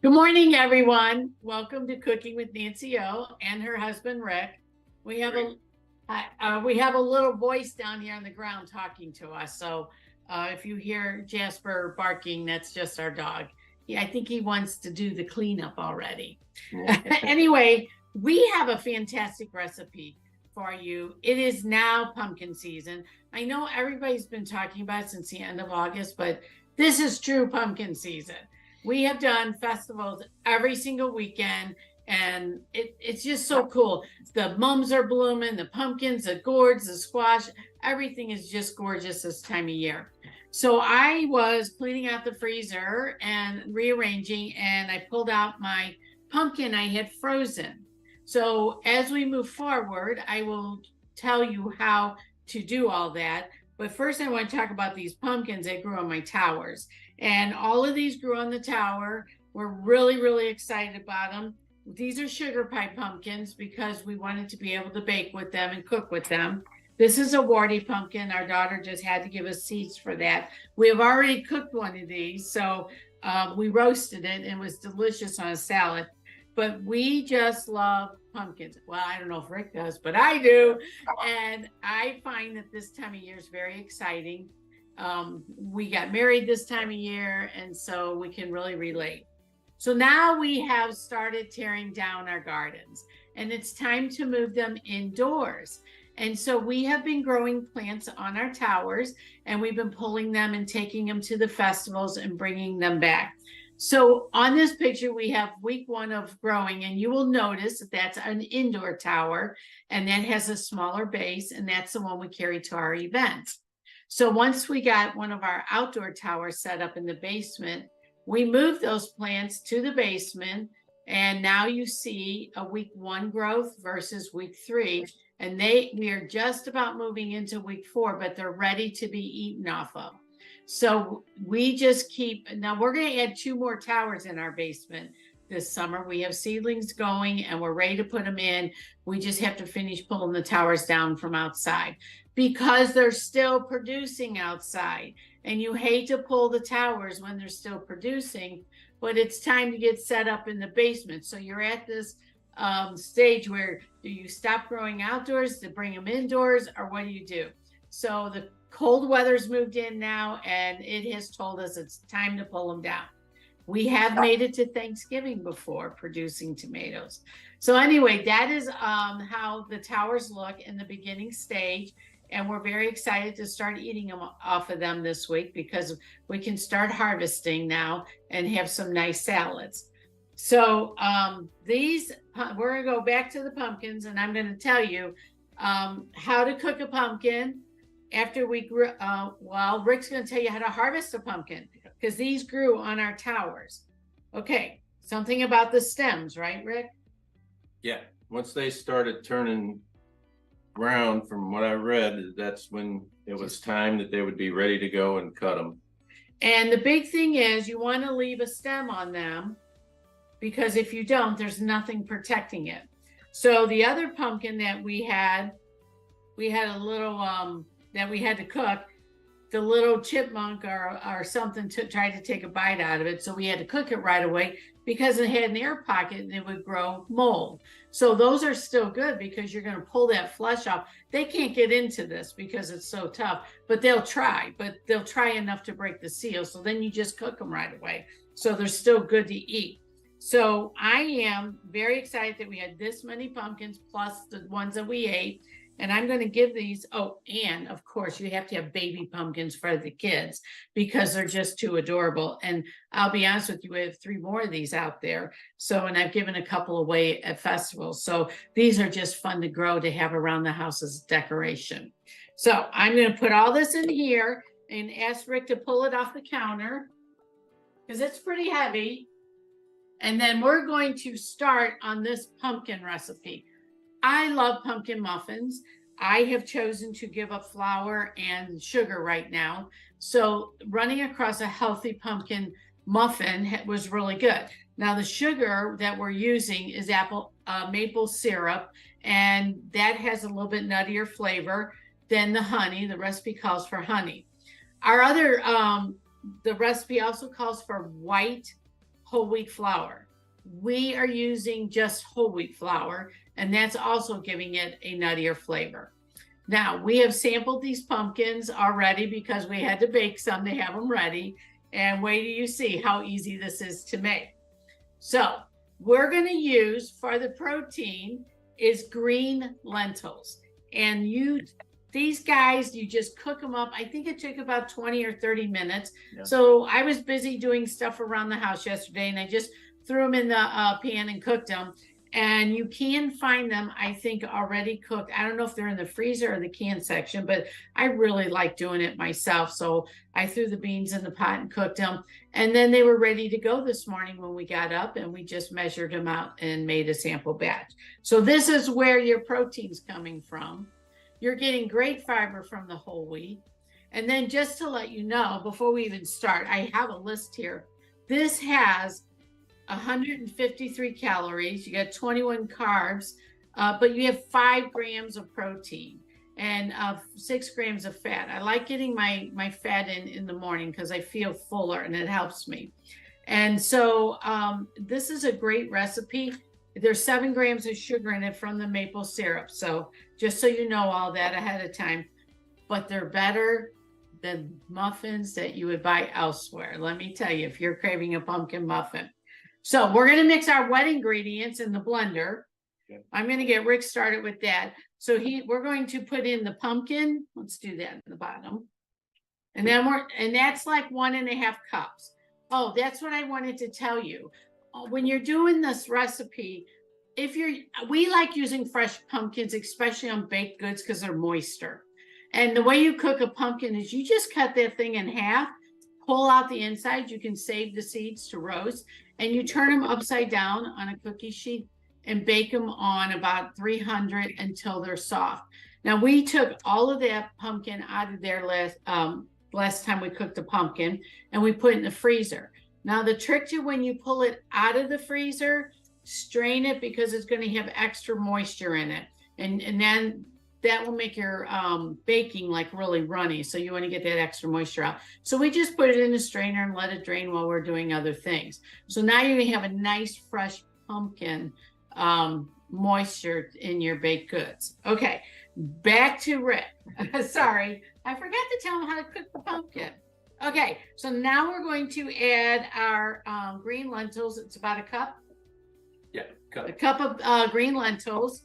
Good morning, everyone. Welcome to Cooking with Nancy O and her husband Rick. We have a little voice down here on the ground talking to us. So if you hear Jasper barking, that's just our dog. I think he wants to do the cleanup already. Anyway, we have a fantastic recipe for you. It is now pumpkin season. I know everybody's been talking about it since the end of August, but this is true pumpkin season. We have done festivals every single weekend, and it's just so cool. The mums are blooming, the pumpkins, the gourds, the squash, everything is just gorgeous this time of year. So I was cleaning out the freezer and rearranging, and I pulled out my pumpkin I had frozen. So as we move forward, I will tell you how to do all that. But first, I want to talk about these pumpkins that grew on my towers. And all of these grew on the tower. We're really, really excited about them. These are sugar pie pumpkins because we wanted to be able to bake with them and cook with them. This is a warty pumpkin. Our daughter just had to give us seeds for that. We have already cooked one of these, so we roasted it and it was delicious on a salad. But we just love pumpkins. Well, I don't know if Rick does, but I do. And I find that this time of year is very exciting. We got married this time of year, and so we can really relate. So now we have started tearing down our gardens, and it's time to move them indoors. And so we have been growing plants on our towers, and we've been pulling them and taking them to the festivals and bringing them back. So on this picture, we have week 1 of growing, and you will notice that that's an indoor tower, and that has a smaller base, and that's the one we carry to our events. So once we got one of our outdoor towers set up in the basement, we moved those plants to the basement. And now you see a week 1 growth versus week 3. And we are just about moving into week 4, but they're ready to be eaten off of. So we just now we're going to add 2 more towers in our basement this summer. We have seedlings going and we're ready to put them in. We just have to finish pulling the towers down from outside because they're still producing outside. And you hate to pull the towers when they're still producing, but it's time to get set up in the basement. So you're at this stage where do you stop growing outdoors to bring them indoors, or what do you do? So the cold weather's moved in now, and it has told us it's time to pull them down. We have made it to Thanksgiving before producing tomatoes. So anyway, that is how the towers look in the beginning stage. And we're very excited to start eating them off of them this week because we can start harvesting now and have some nice salads. So we're going to go back to the pumpkins, and I'm going to tell you how to cook a pumpkin after we grew. Rick's going to tell you how to harvest a pumpkin because these grew on our towers. Okay, something about the stems, right, Rick? Yeah, once they started turning brown, from what I read, that's when it was time that they would be ready to go and cut them. And the big thing is you want to leave a stem on them because if you don't, there's nothing protecting it. So the other pumpkin that we had a little that we had to cook. The little chipmunk or something tried to take a bite out of it, so we had to cook it right away because it had an air pocket and it would grow mold. So those are still good because you're going to pull that flesh off. They can't get into this because it's so tough, but they'll try enough to break the seal. So then you just cook them right away. So they're still good to eat. So I am very excited that we had this many pumpkins plus the ones that we ate. And I'm going to give these, and of course you have to have baby pumpkins for the kids because they're just too adorable. And I'll be honest with you, we have 3 more of these out there. So, and I've given a couple away at festivals. So these are just fun to grow to have around the house as decoration. So I'm going to put all this in here and ask Rick to pull it off the counter because it's pretty heavy. And then we're going to start on this pumpkin recipe. I love pumpkin muffins. I have chosen to give up flour and sugar right now. So running across a healthy pumpkin muffin was really good. Now the sugar that we're using is maple syrup, and that has a little bit nuttier flavor than the honey. The recipe calls for honey. The recipe also calls for white whole wheat flour. We are using just whole wheat flour, and that's also giving it a nuttier flavor. Now, we have sampled these pumpkins already because we had to bake some to have them ready. And wait till you see how easy this is to make. So we're going to use, for the protein, is green lentils. And these guys, you just cook them up. I think it took about 20 or 30 minutes. Yeah. So I was busy doing stuff around the house yesterday, and I just threw them in the pan and cooked them. And you can find them, I think, already cooked. I don't know if they're in the freezer or the can section, but I really like doing it myself. So I threw the beans in the pot and cooked them. And then they were ready to go this morning when we got up, and we just measured them out and made a sample batch. So this is where your protein's coming from. You're getting great fiber from the whole wheat. And then just to let you know, before we even start, I have a list here. This has 153 calories, you got 21 carbs, but you have 5 grams of protein and 6 grams of fat. I like getting my fat in the morning because I feel fuller and it helps me. And so this is a great recipe. There's 7 grams of sugar in it from the maple syrup. So just so you know all that ahead of time, but they're better than muffins that you would buy elsewhere. Let me tell you, if you're craving a pumpkin muffin. So we're going to mix our wet ingredients in the blender. Okay. I'm going to get Rick started with that. So we're going to put in the pumpkin. Let's do that in the bottom. And then that's like 1.5 cups. Oh, that's what I wanted to tell you. When you're doing this recipe, we like using fresh pumpkins, especially on baked goods, because they're moister. And the way you cook a pumpkin is you just cut that thing in half, pull out the inside. You can save the seeds to roast. And you turn them upside down on a cookie sheet and bake them on about 300 until they're soft. Now, we took all of that pumpkin out of there last time we cooked the pumpkin, and we put it in the freezer. Now, the trick to when you pull it out of the freezer, strain it because it's going to have extra moisture in it. And then that will make your baking like really runny. So you want to get that extra moisture out. So we just put it in a strainer and let it drain while we're doing other things. So now you're going to have a nice fresh pumpkin moisture in your baked goods. Okay, back to Rick. Sorry, I forgot to tell him how to cook the pumpkin. Okay, so now we're going to add our green lentils. It's about a cup. Yeah, a cup of green lentils.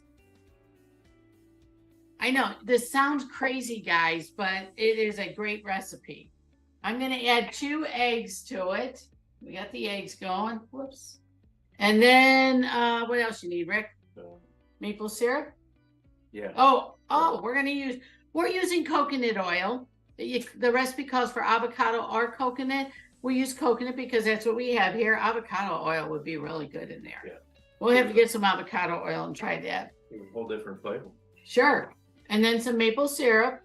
I know this sounds crazy, guys, but it is a great recipe. I'm going to add 2 eggs to it. We got the eggs going. Whoops. And then what else you need, Rick? Maple syrup? Yeah. We're using coconut oil. The recipe calls for avocado or coconut. We use coconut because that's what we have here. Avocado oil would be really good in there. Yeah. We'll have to get some avocado oil and try that. A whole different flavor. Sure. And then some maple syrup.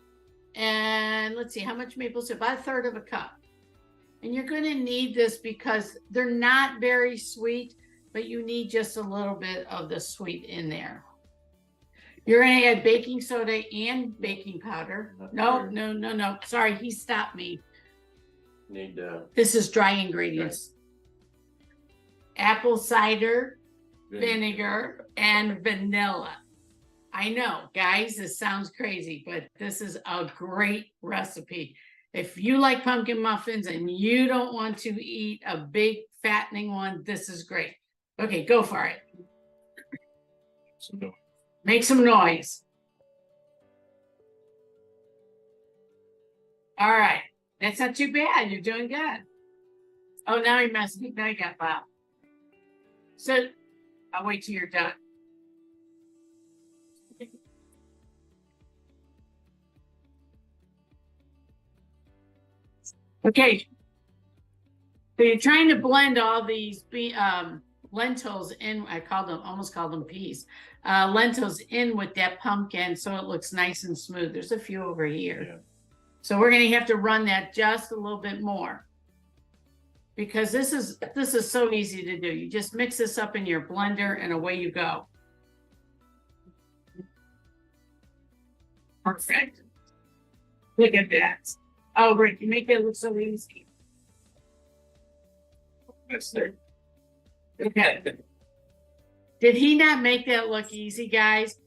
And let's see, how much maple syrup? About 1/3 of a cup. And you're going to need this because they're not very sweet, but you need just a little bit of the sweet in there. You're going to add baking soda and baking powder. No. Sorry, he stopped me. This is dry ingredients. Right. Apple cider, vinegar, and vanilla. I know, guys, this sounds crazy, but this is a great recipe. If you like pumpkin muffins and you don't want to eat a big fattening one, this is great. Okay, go for it. Make some noise. All right, that's not too bad. You're doing good. Oh, now you messed me. Now you got loud. So I'll wait till you're done. Okay, so you're trying to blend all these lentils in. I almost called them peas. Lentils in with that pumpkin so it looks nice and smooth. There's a few over here. Yeah. So we're going to have to run that just a little bit more because this is so easy to do. You just mix this up in your blender and away you go. Perfect. Look at that. Oh, Rick, you make it look so easy. Okay. Did he not make that look easy, guys?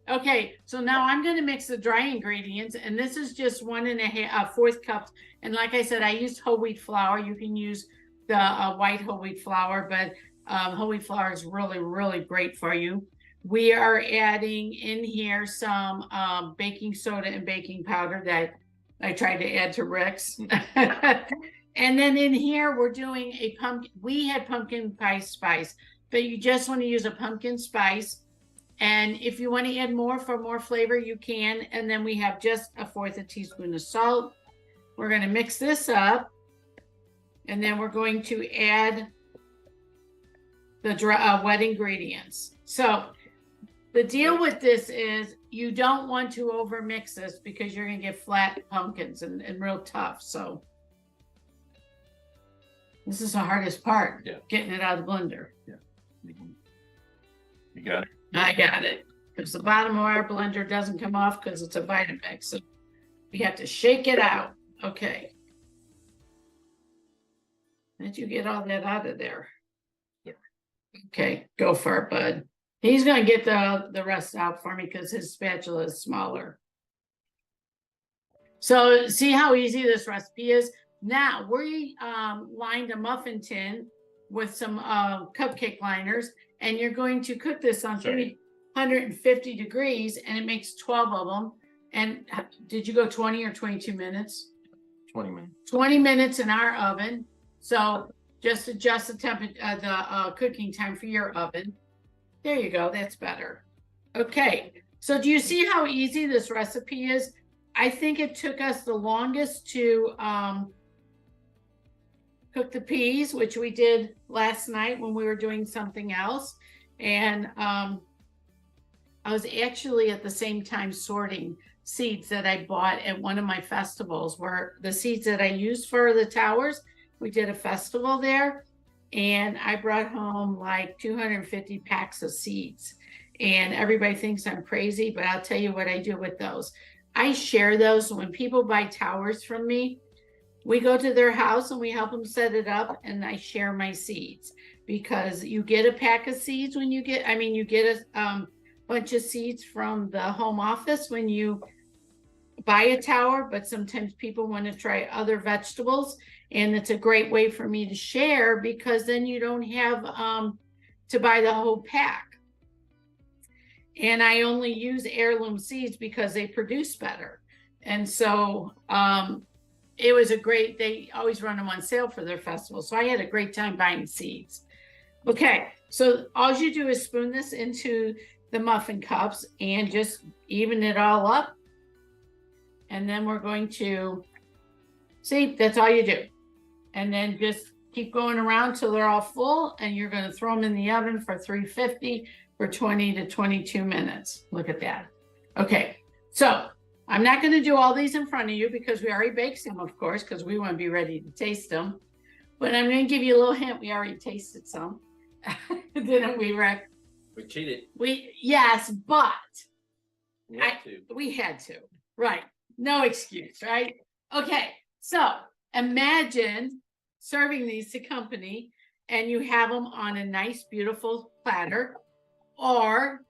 Okay, so now I'm going to mix the dry ingredients, and this is just 1.5 cups. And like I said, I used whole wheat flour. You can use the white whole wheat flour, but whole wheat flour is really, really great for you. We are adding in here some baking soda and baking powder that I tried to add to Rick's. And then in here, we're doing a pumpkin. We had pumpkin pie spice, but you just want to use a pumpkin spice. And if you want to add more for more flavor, you can. And then we have just 1/4 teaspoon of salt. We're going to mix this up. And then we're going to add the dry, wet ingredients. So the deal with this is you don't want to over mix this because you're going to get flat pumpkins and real tough. So this is the hardest part, getting it out of the blender. Yeah. You got it? I got it. Because the bottom of our blender doesn't come off because it's a Vitamix. So we have to shake it out. Okay. Did you get all that out of there? Yeah. Okay, go for it, bud. He's going to get the rest out for me because his spatula is smaller. So see how easy this recipe is? Now we lined a muffin tin with some cupcake liners, and you're going to cook this on 350 degrees, and it makes 12 of them. And did you go 20 or 22 minutes? 20 minutes. 20 minutes in our oven. So just adjust the temperature, the cooking time for your oven. There you go. That's better. Okay. So do you see how easy this recipe is? I think it took us the longest to cook the peas, which we did last night when we were doing something else. And I was actually at the same time sorting seeds that I bought at one of my festivals, where the seeds that I used for the towers, we did a festival there, and I brought home like 250 packs of seeds. And everybody thinks I'm crazy, but I'll tell you what I do with those. I share those. When people buy towers from me, we go to their house and we help them set it up, and I share my seeds, because you get a pack of seeds when you get, you get a bunch of seeds from the home office when you buy a tower, but sometimes people want to try other vegetables, and it's a great way for me to share, because then you don't have to buy the whole pack. And I only use heirloom seeds because they produce better. And so it was a great, they always run them on sale for their festival. So I had a great time buying seeds. Okay, so all you do is spoon this into the muffin cups and just even it all up. And then we're going to, see, that's all you do. And then just keep going around till they're all full, and you're going to throw them in the oven for 350 for 20 to 22 minutes. Look at that. Okay, so I'm not going to do all these in front of you because we already baked some, of course, because we want to be ready to taste them. But I'm going to give you a little hint. We already tasted some. Didn't we, Rick? We cheated. Yes, but We had to. Right. No excuse, right? Okay, so imagine serving these to company and you have them on a nice, beautiful platter. Or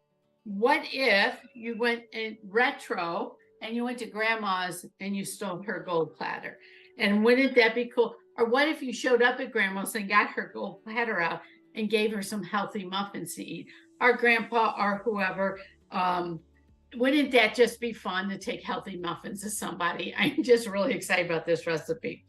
what if you went in retro and you went to grandma's and you stole her gold platter? And wouldn't that be cool? Or what if you showed up at grandma's and got her gold platter out and gave her some healthy muffins to eat? Or grandpa or whoever. Wouldn't that just be fun to take healthy muffins to somebody? I'm just really excited about this recipe.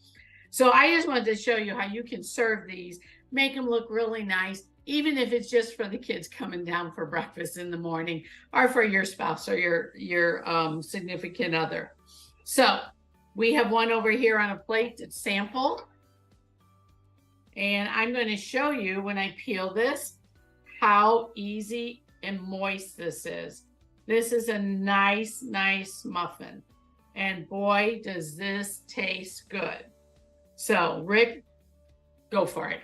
So I just wanted to show you how you can serve these, make them look really nice, even if it's just for the kids coming down for breakfast in the morning, or for your spouse or your significant other. So we have one over here on a plate to sample. And I'm going to show you when I peel this, how easy and moist this is. This is a nice, nice muffin. And boy, does this taste good. So Rick, go for it.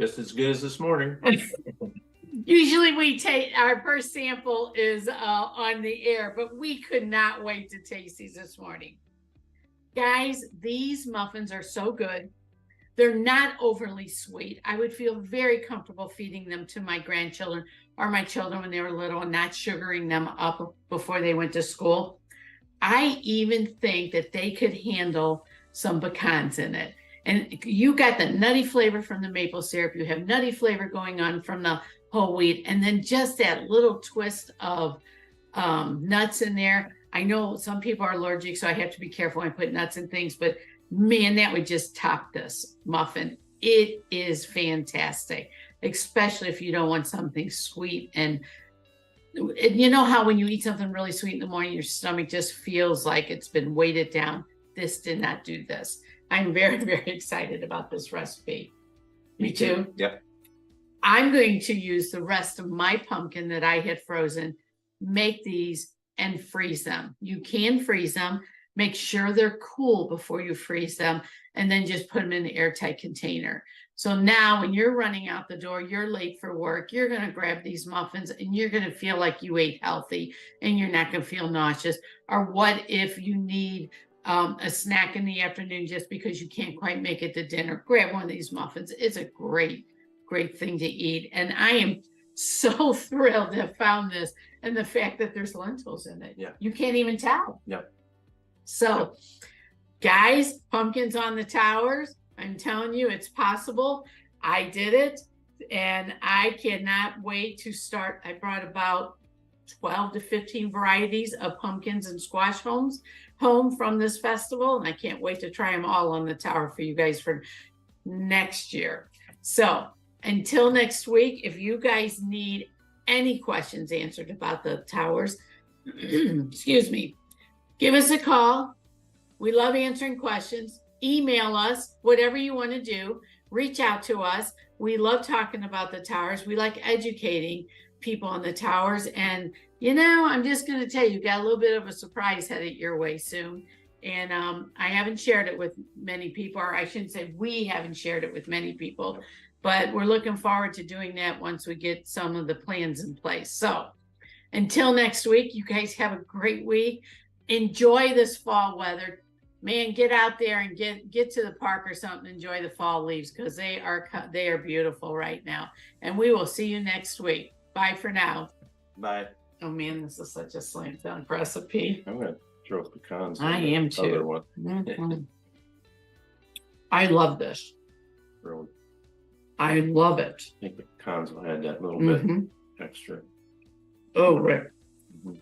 Just as good as this morning. Usually we take our first sample is on the air, but we could not wait to taste these this morning. Guys, these muffins are so good. They're not overly sweet. I would feel very comfortable feeding them to my grandchildren or my children when they were little and not sugaring them up before they went to school. I even think that they could handle some pecans in it. And you got the nutty flavor from the maple syrup. You have nutty flavor going on from the whole wheat. And then just that little twist of nuts in there. I know some people are allergic, so I have to be careful when I put nuts in things, but man, that would just top this muffin. It is fantastic, especially if you don't want something sweet. And you know how when you eat something really sweet in the morning, your stomach just feels like it's been weighted down. This did not do this. I'm very, very excited about this recipe. Me too? Yep. I'm going to use the rest of my pumpkin that I had frozen, make these and freeze them. You can freeze them. Make sure they're cool before you freeze them, and then just put them in an airtight container. So now when you're running out the door, you're late for work, you're going to grab these muffins and you're going to feel like you ate healthy and you're not going to feel nauseous. Or what if you need a snack in the afternoon just because you can't quite make it to dinner? Grab one of these muffins. It's a great, great thing to eat. And I am so thrilled to have found this, and the fact that there's lentils in it. Yeah. You can't even tell. Yep. So, guys, pumpkins on the towers. I'm telling you, it's possible. I did it, and I cannot wait to start. I brought about 12 to 15 varieties of pumpkins and squash home from this festival, and I can't wait to try them all on the tower for you guys for next year. So, until next week, if you guys need any questions answered about the towers, excuse me, give us a call. We love answering questions. Email us, whatever you want to do. Reach out to us. We love talking about the towers. We like educating people on the towers. And, you know, I'm just going to tell you, got a little bit of a surprise headed your way soon. And I haven't shared it with many people, or I shouldn't say we haven't shared it with many people, but we're looking forward to doing that once we get some of the plans in place. So until next week, you guys have a great week. Enjoy this fall weather. Man, get out there and get to the park or something. Enjoy the fall leaves, because they are beautiful right now. And we will see you next week. Bye for now. Bye. Oh man, this is such a slam dunk recipe. I'm gonna throw pecans. I am too. Other one. Mm-hmm. I love this. Really. I love it. I think the pecans will add that little Mm-hmm. bit extra. Oh, Rick. Mhm.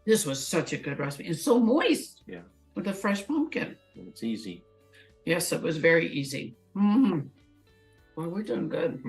This was such a good recipe. And so moist. Yeah. With a fresh pumpkin. And it's easy. Yes, it was very easy. Mm-hmm. Well, we're doing good.